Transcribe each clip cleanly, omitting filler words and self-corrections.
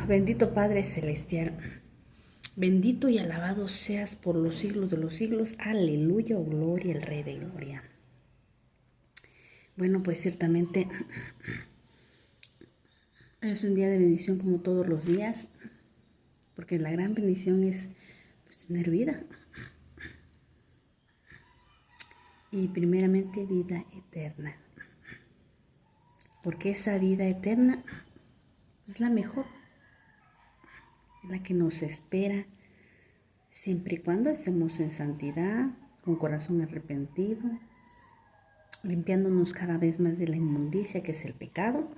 Bendito Padre Celestial, bendito y alabado seas por los siglos de los siglos. Aleluya, oh gloria al Rey de Gloria. Bueno, pues ciertamente es un día de bendición como todos los días, porque la gran bendición es pues, tener vida. Y primeramente vida eterna. Porque esa vida eterna es la mejor, la que nos espera, siempre y cuando estemos en santidad, con corazón arrepentido, limpiándonos cada vez más de la inmundicia que es el pecado.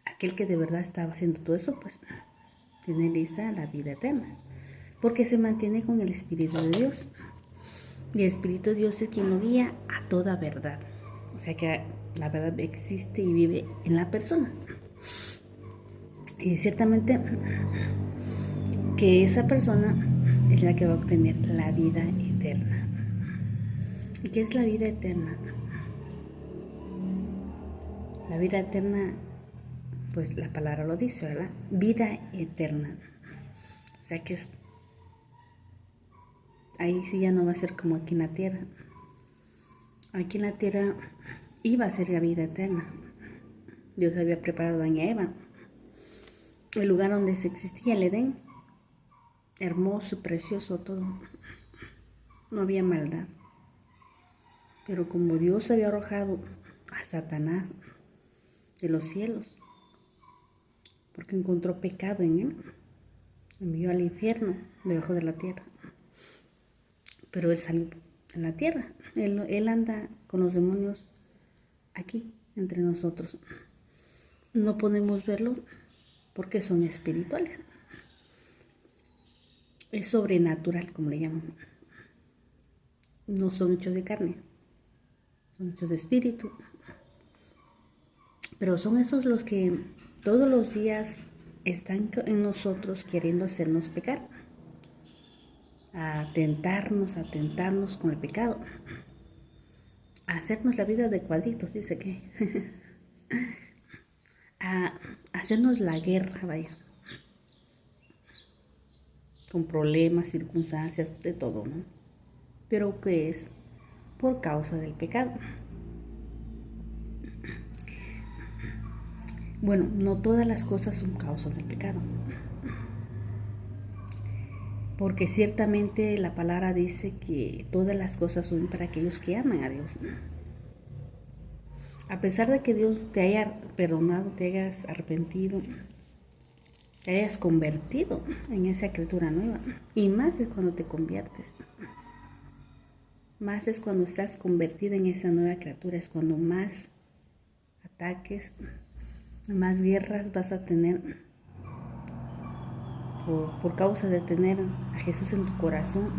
Aquel que de verdad estaba haciendo todo eso, pues tiene lista la vida eterna, porque se mantiene con el Espíritu de Dios. Y el Espíritu de Dios es quien lo guía a toda verdad. O sea que la verdad existe y vive en la persona. Y ciertamente que esa persona es la que va a obtener la vida eterna. ¿Y qué es la vida eterna? La vida eterna, pues la palabra lo dice, ¿verdad? Vida eterna. O sea que es, ahí sí ya no va a ser como aquí en la tierra. Aquí en la tierra iba a ser la vida eterna. Dios había preparado a Adán y a Eva el lugar donde se existía el Edén, hermoso, precioso, todo. No había maldad. Pero como Dios había arrojado a Satanás de los cielos, porque encontró pecado en él, envió al infierno debajo de la tierra. Pero él salió en la tierra. Él anda con los demonios aquí, entre nosotros. No podemos verlo porque son espirituales. Es sobrenatural, como le llaman. No son hechos de carne, son hechos de espíritu. Pero son esos los que todos los días están en nosotros queriendo hacernos pecar. A tentarnos con el pecado. A hacernos la vida de cuadritos, dice que. A hacernos la guerra, vaya. Con problemas, circunstancias, de todo, ¿no? Pero que es por causa del pecado. Bueno, no todas las cosas son causas del pecado. Porque ciertamente la palabra dice que todas las cosas son para aquellos que aman a Dios. A pesar de que Dios te haya perdonado, te hayas arrepentido, te hayas convertido en esa criatura nueva. Y más es cuando te conviertes. Más es cuando estás convertida en esa nueva criatura. Es cuando más ataques, más guerras vas a tener por causa de tener a Jesús en tu corazón,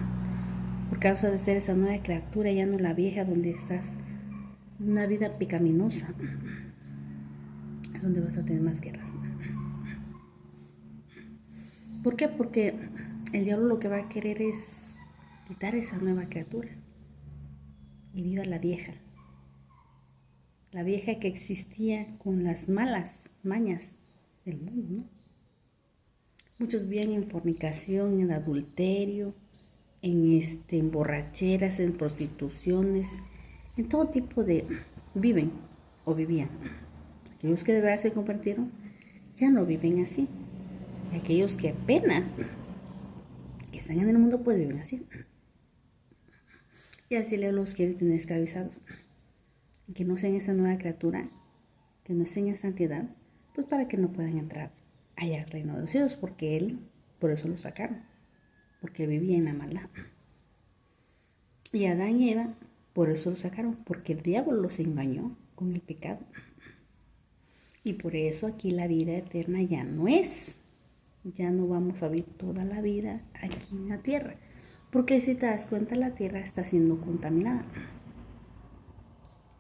por causa de ser esa nueva criatura, ya no la vieja donde estás, una vida pecaminosa, es donde vas a tener más guerras. ¿Por qué? Porque el diablo lo que va a querer es quitar esa nueva criatura y viva la vieja que existía con las malas mañas del mundo, ¿no? Muchos vivían en fornicación, en adulterio, en borracheras, en prostituciones, en todo tipo de viven o vivían. Aquellos que de verdad se convirtieron ya no viven así. Y aquellos que apenas que están en el mundo pues viven así. Y así los quiere tener esclavizados. Que no sean esa nueva criatura, que no sean en santidad, pues para que no puedan entrar allá al reino de los cielos, porque por eso lo sacaron, porque vivía en la maldad. Y Adán y Eva, por eso lo sacaron, porque el diablo los engañó con el pecado. Y por eso aquí la vida eterna ya no es. Ya no vamos a vivir toda la vida aquí en la tierra. Porque si te das cuenta, la tierra está siendo contaminada.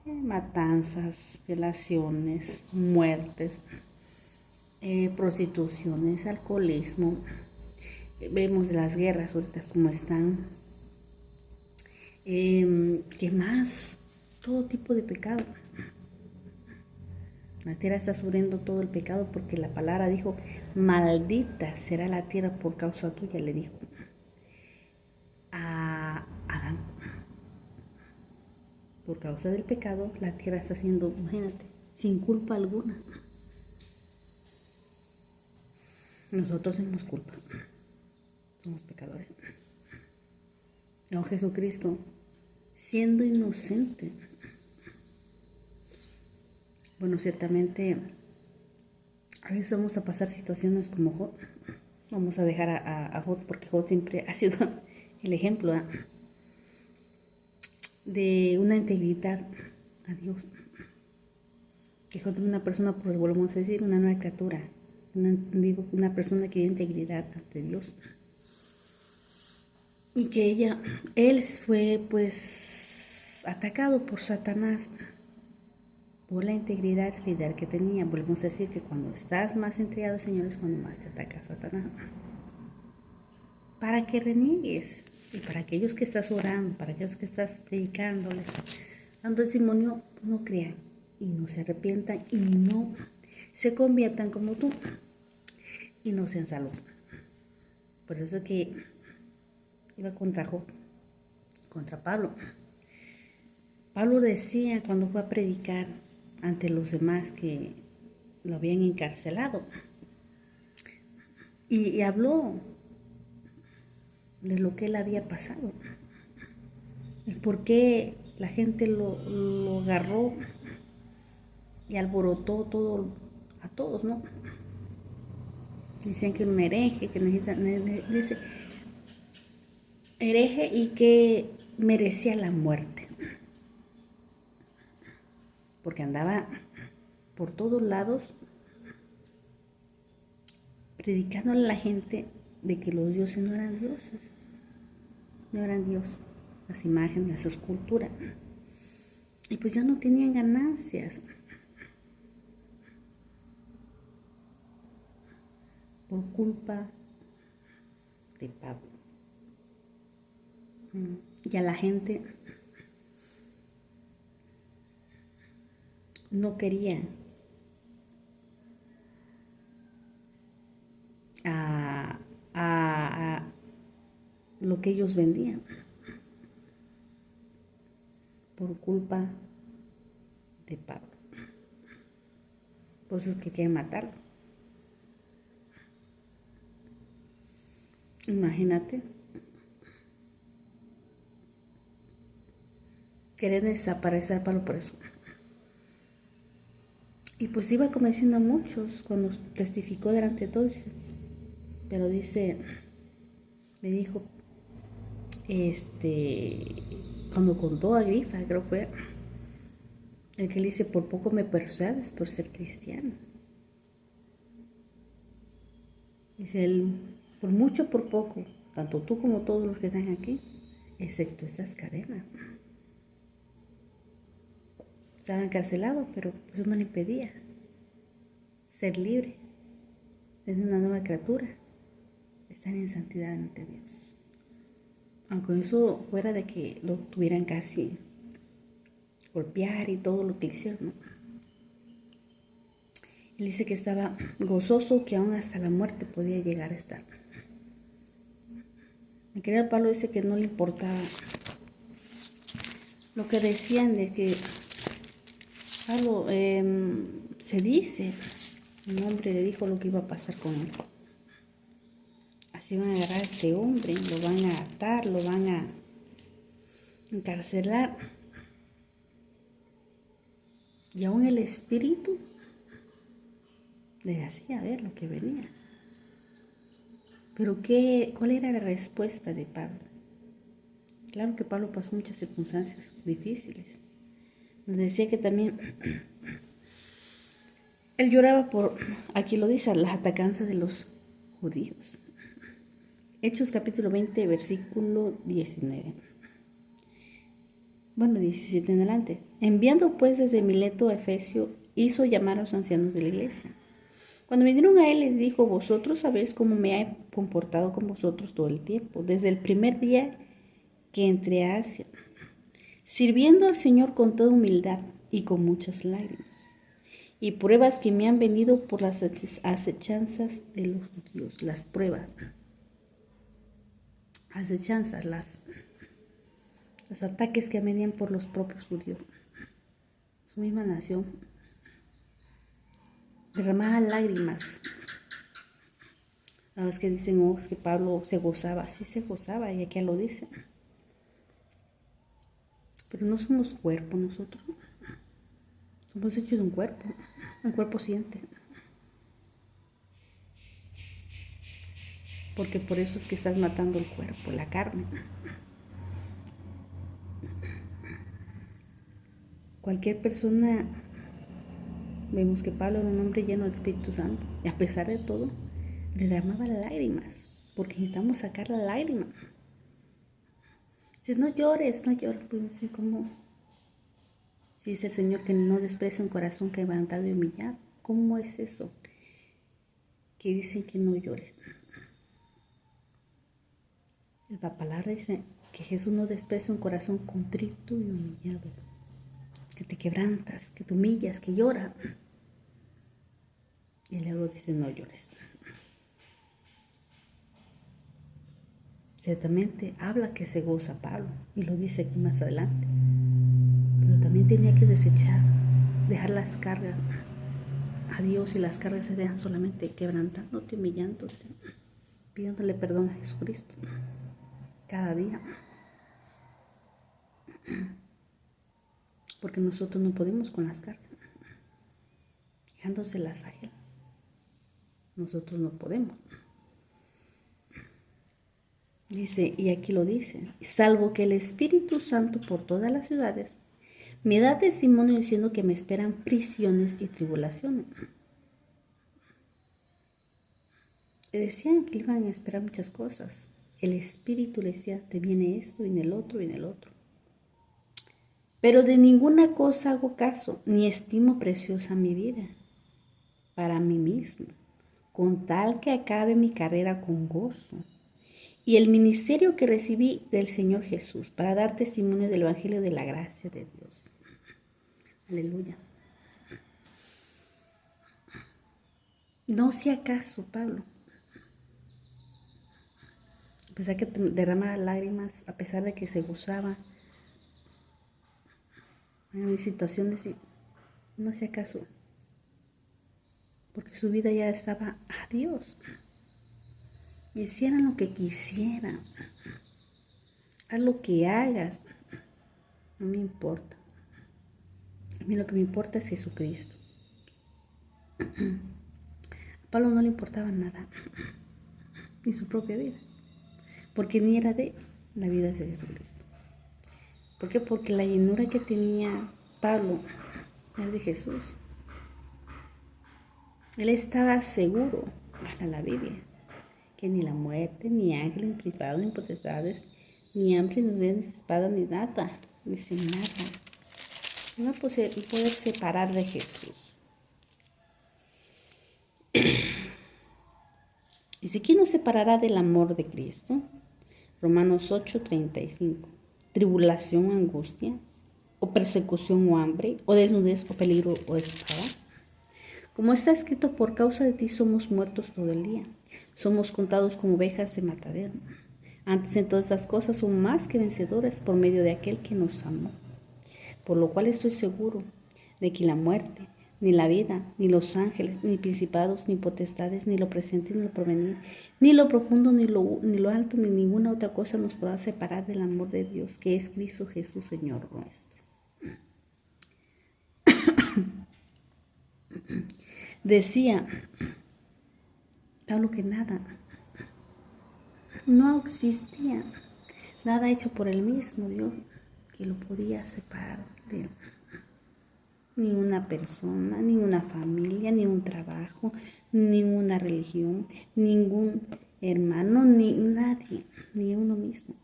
Matanzas, violaciones, muertes, prostituciones, alcoholismo. Vemos las guerras ahorita como están. ¿Qué más? Todo tipo de pecado. La tierra está sufriendo todo el pecado porque la palabra dijo, maldita será la tierra por causa tuya, le dijo a Adán. Por causa del pecado, la tierra está siendo, imagínate, sin culpa alguna. Nosotros tenemos culpa. Somos pecadores. No, Jesucristo, siendo inocente. Bueno, ciertamente, a veces vamos a pasar situaciones como Job. Vamos a dejar a Job, porque Job siempre ha sido el ejemplo de una integridad a Dios. Que Job es una persona, pues volvemos a decir, una nueva criatura. Una persona que tiene integridad ante Dios. Y que él fue pues atacado por Satanás por la integridad fidel que tenía. Volvemos a decir que cuando estás más entregado, Señor, es cuando más te ataca Satanás. Para que reniegues, y para aquellos que estás orando, para aquellos que estás predicándoles, dando testimonio, no crean y no se arrepientan y no se conviertan como tú y no sean salvos. Por eso es que iba contra Job, contra Pablo. Pablo decía cuando fue a predicar ante los demás que lo habían encarcelado y habló de lo que él había pasado, el por qué la gente lo agarró y alborotó a todos, ¿no? Decían que era un hereje, que dice hereje y que merecía la muerte. Porque andaba por todos lados predicándole a la gente de que los dioses no eran dioses, no eran Dios, las imágenes, las esculturas. Y pues ya no tenían ganancias. Por culpa de Pablo. Y a la gente no quería a lo que ellos vendían por culpa de Pablo. Por eso es que quieren matarlo. Imagínate. Querer desaparecer a Pablo por eso. Y pues iba convenciendo a muchos cuando testificó delante de todos. Pero le dijo, cuando contó a Agripa, creo que fue, el que le dice, por poco me persuades por ser cristiano. Dice él, por mucho, por poco, tanto tú como todos los que están aquí, excepto estas cadenas. Estaba encarcelado, pero eso no le impedía ser libre, ser una nueva criatura, estar en santidad ante Dios. Aunque eso fuera de que lo tuvieran casi golpear y todo lo que hicieron, ¿no? Él dice que estaba gozoso, que aún hasta la muerte podía llegar a estar. Mi querido Pablo dice que no le importaba lo que decían de que Pablo, se dice, un hombre le dijo lo que iba a pasar con él. Así van a agarrar a este hombre, lo van a atar, lo van a encarcelar. Y aún el espíritu le hacía ver lo que venía. Pero ¿cuál era la respuesta de Pablo? Claro que Pablo pasó muchas circunstancias difíciles. Nos decía que también él lloraba por, aquí lo dice, las atacanzas de los judíos. Hechos capítulo 20, versículo 19. Bueno, 17 en adelante. Enviando pues desde Mileto a Efesio, hizo llamar a los ancianos de la iglesia. Cuando vinieron a él, les dijo, vosotros sabéis cómo me he comportado con vosotros todo el tiempo, desde el primer día que entré a Asia, sirviendo al Señor con toda humildad y con muchas lágrimas, y pruebas que me han venido por las acechanzas de los judíos. Las pruebas, acechanzas, los ataques que venían por los propios judíos. Su misma nación derramaba lágrimas. A los que dicen, oh, es que Pablo se gozaba. Sí se gozaba, y aquí lo dice. Pero no somos cuerpo nosotros. Somos hechos de un cuerpo. El cuerpo siente. Porque por eso es que estás matando el cuerpo, la carne. Cualquier persona, vemos que Pablo era un hombre lleno del Espíritu Santo, y a pesar de todo, derramaba lágrimas, porque necesitamos sacar la lágrima. Dice, no llores, no llores. Pues así como, si dice el Señor que no desprecia un corazón quebrantado y humillado, ¿cómo es eso? Que dicen que no llores. La palabra dice que Jesús no desprecia un corazón contrito y humillado, que te quebrantas, que te humillas, que llora. Y el diablo dice, no llores. Ciertamente habla que se goza Pablo, y lo dice aquí más adelante. Pero también tenía que desechar, dejar las cargas a Dios, y las cargas se dejan solamente quebrantándote, humillándote, pidiéndole perdón a Jesucristo cada día. Porque nosotros no podemos con las cargas, dejándoselas a Él. Nosotros no podemos. Dice, y aquí lo dice, salvo que el Espíritu Santo por todas las ciudades me da testimonio diciendo que me esperan prisiones y tribulaciones. Le decían que le iban a esperar muchas cosas. El Espíritu le decía, te viene esto, viene el otro, viene el otro. Pero de ninguna cosa hago caso, ni estimo preciosa mi vida para mí mismo, con tal que acabe mi carrera con gozo y el ministerio que recibí del Señor Jesús para dar testimonio del Evangelio de la gracia de Dios. Aleluya. No sea acaso, Pablo, a pesar que derramaba lágrimas, a pesar de que se gozaba, en situaciones, no sea acaso, porque su vida ya estaba a Dios. Hicieran lo que quisieran, haz lo que hagas, no me importa. A mí lo que me importa es Jesucristo. A Pablo no le importaba nada, ni su propia vida, porque ni era de la vida de Jesucristo. ¿Por qué? Porque la llenura que tenía Pablo era de Jesús. Él estaba seguro, para la Biblia, que ni la muerte, ni ángeles, ni principados, ni potestades, ni hambre, ni espada, ni nada, ni sin nada, no va a poder separar de Jesús. Dice, ¿quién nos separará del amor de Cristo? Romanos 8:35. Tribulación o angustia, o persecución o hambre, o desnudez o peligro o espada. Como está escrito, por causa de ti somos muertos todo el día. Somos contados como ovejas de matadero. Antes en todas esas cosas son más que vencedores por medio de aquel que nos amó. Por lo cual estoy seguro de que la muerte, ni la vida, ni los ángeles, ni principados, ni potestades, ni lo presente, ni lo porvenir, ni lo profundo, ni lo alto, ni ninguna otra cosa nos podrá separar del amor de Dios, que es Cristo Jesús, Señor nuestro. Decía Pablo que nada, no existía nada hecho por el mismo Dios que lo podía separar de él. Ni una persona, ni una familia, ni un trabajo, ni una religión, ningún hermano, ni nadie, ni uno mismo.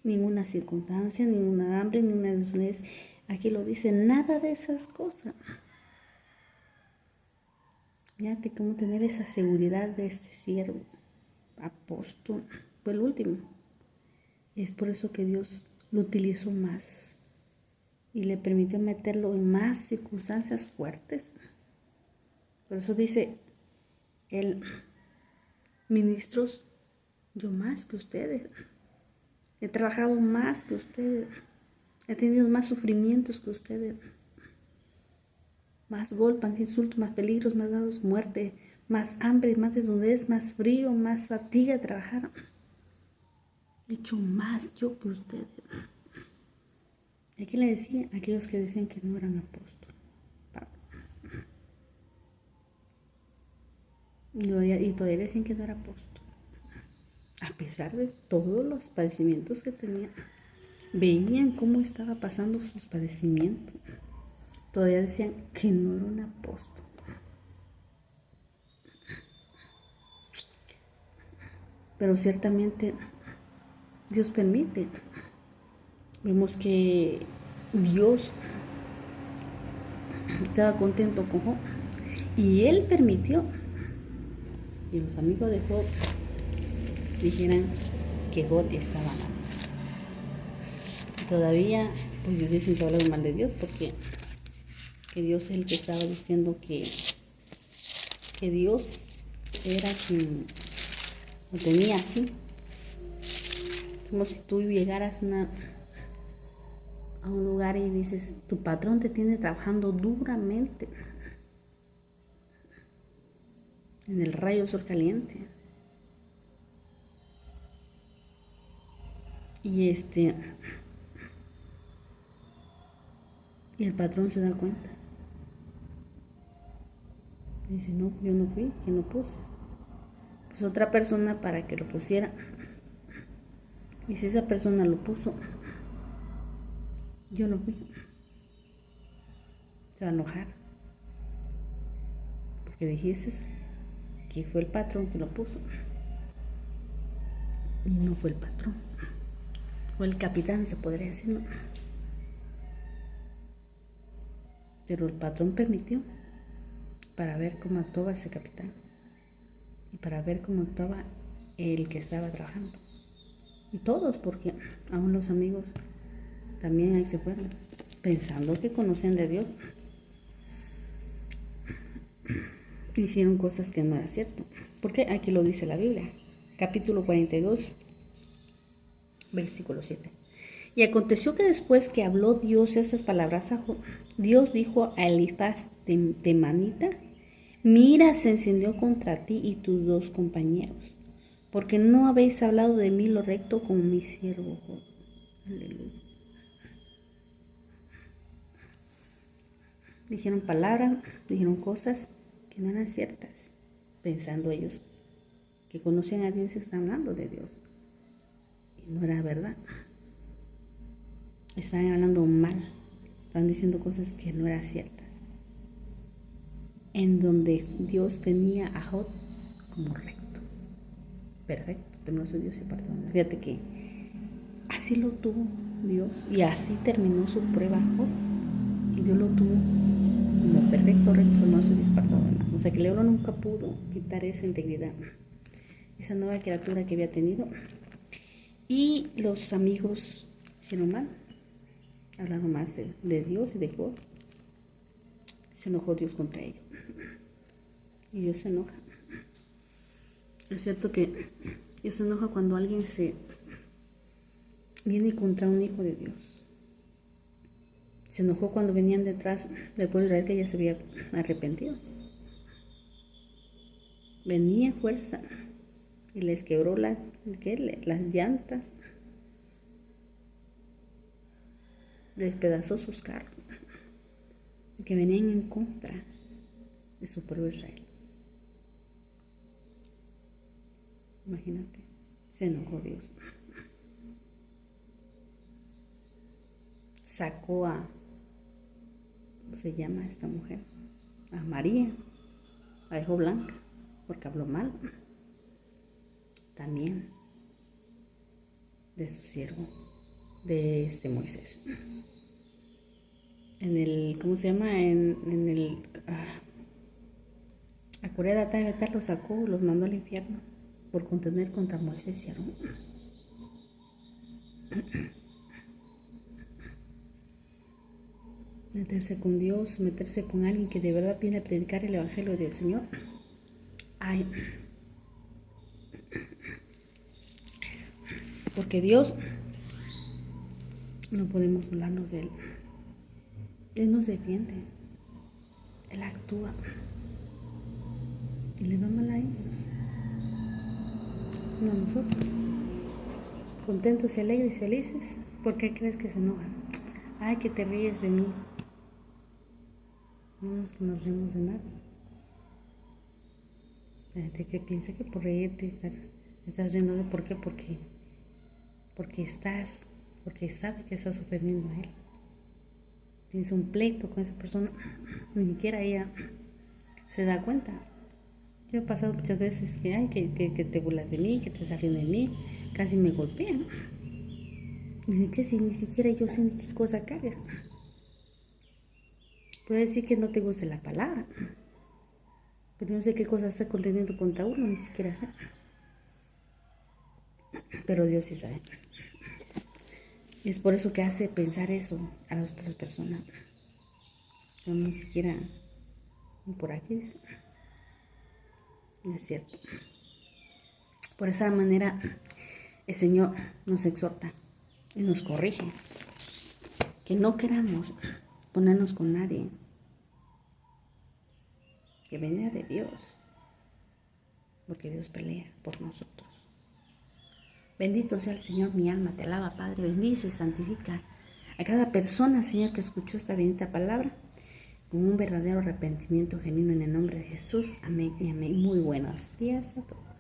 Ninguna circunstancia, ninguna hambre, ninguna desnudez. Aquí lo dice, nada de esas cosas. Fíjate cómo tener esa seguridad de este siervo, apóstol, fue el último. Es por eso que Dios lo utilizó más. y le permitió meterlo en más circunstancias fuertes. Por eso dice el ministros, yo más que ustedes, he trabajado más que ustedes, he tenido más sufrimientos que ustedes, más golpes, insultos, más peligros, más dados, muerte, más hambre, más desnudez, más frío, más fatiga de trabajar. He hecho más yo que ustedes. ¿Y a quién le decía? A aquellos que decían que no eran apóstoles. Y todavía decían que no era apóstol. A pesar de todos los padecimientos que tenía, veían cómo estaba pasando sus padecimientos. Todavía decían que no era un apóstol. Pero ciertamente Dios permite. Vemos que Dios estaba contento con Job y él permitió. Y los amigos de Job dijeran que Job estaba mal. Y todavía, pues ellos dicen que hablaron mal de Dios porque que Dios es el que estaba diciendo que Dios era quien lo tenía así. Como si tú llegaras a un lugar y dices, tu patrón te tiene trabajando duramente en el rayo sol caliente. Y el patrón se da cuenta. Dice, no, yo no fui, quien lo puse. Pues otra persona para que lo pusiera. Y si esa persona lo puso, yo no fui. Se va a enojar. Porque dijiste que fue el patrón que lo puso. Y no fue el patrón. Fue el capitán, se podría decir, ¿no? Pero el patrón permitió para ver cómo actuaba ese capitán. Y para ver cómo actuaba el que estaba trabajando. Y todos, porque aún los amigos también ahí se fueron, pensando que conocían de Dios. Hicieron cosas que no era cierto. Porque aquí lo dice la Biblia. Capítulo 42, versículo 7. Y aconteció que después que habló Dios esas palabras a Job, Dios dijo a Elifaz temanita, mira, se encendió contra ti y tus dos compañeros, porque no habéis hablado de mí lo recto como mi siervo Job. Aleluya. Dijeron palabras, dijeron cosas que no eran ciertas, pensando ellos que conocían a Dios y están hablando de Dios. Y no era verdad. Estaban hablando mal, estaban diciendo cosas que no eran ciertas. En donde Dios tenía a Job como recto, perfecto, temeroso Dios y apartado. Fíjate que así lo tuvo Dios y así terminó su prueba Job. Y Dios lo tuvo como perfecto, recto, temeroso y apartado. O sea que el oro nunca pudo quitar esa integridad, esa nueva criatura que había tenido. Y los amigos hicieron mal, hablaron más de Dios y de Job. Se enojó Dios contra ellos. Y Dios se enoja. Es cierto que Dios se enoja cuando alguien se viene contra un hijo de Dios. Se enojó cuando venían detrás del pueblo de Israel que ya se había arrepentido. Venía fuerza y les quebró las llantas, despedazó sus carros, que venían en contra de su pueblo Israel. Imagínate, se enojó Dios. Sacó a, ¿cómo se llama esta mujer? A María, la dejó blanca, porque habló mal. También de su siervo, de Moisés. En el, ¿cómo se llama? En el, a Corea de tal los sacó, los mandó al infierno por contender contra Moisés y Aarón. meterse con Dios, meterse con alguien que de verdad viene a predicar el Evangelio del Señor. Ay, porque Dios no podemos burlarnos de Él. Él nos defiende, Él actúa y le va mal a ellos, no a nosotros. Contentos y alegres y felices, ¿por qué crees que se enojan? Ay, que te ríes de mí. No es que nos reímos de nada. La gente que piensa que por reírte estás riendo de por qué, porque sabe que estás ofendiendo a él. Tienes un pleito con esa persona, ni siquiera ella se da cuenta. Yo he pasado muchas veces que te burlas de mí, que te estás riendo de mí, casi me golpean. Ni siquiera yo sé ni qué cosa cargas. Puedo decir que no te guste la palabra, pero no sé qué cosa está conteniendo contra uno, ni siquiera sé. Pero Dios sí sabe. Es por eso que hace pensar eso a las otras personas. Yo ni siquiera por aquí dice. No es cierto. Por esa manera el Señor nos exhorta y nos corrige. Que no queramos ponernos con nadie. Que venga de Dios. Porque Dios pelea por nosotros. Bendito sea el Señor, mi alma te alaba, Padre. Bendice, santifica a cada persona, Señor, que escuchó esta bendita palabra con un verdadero arrepentimiento genuino en el nombre de Jesús. Amén y amén. Muy buenos días a todos.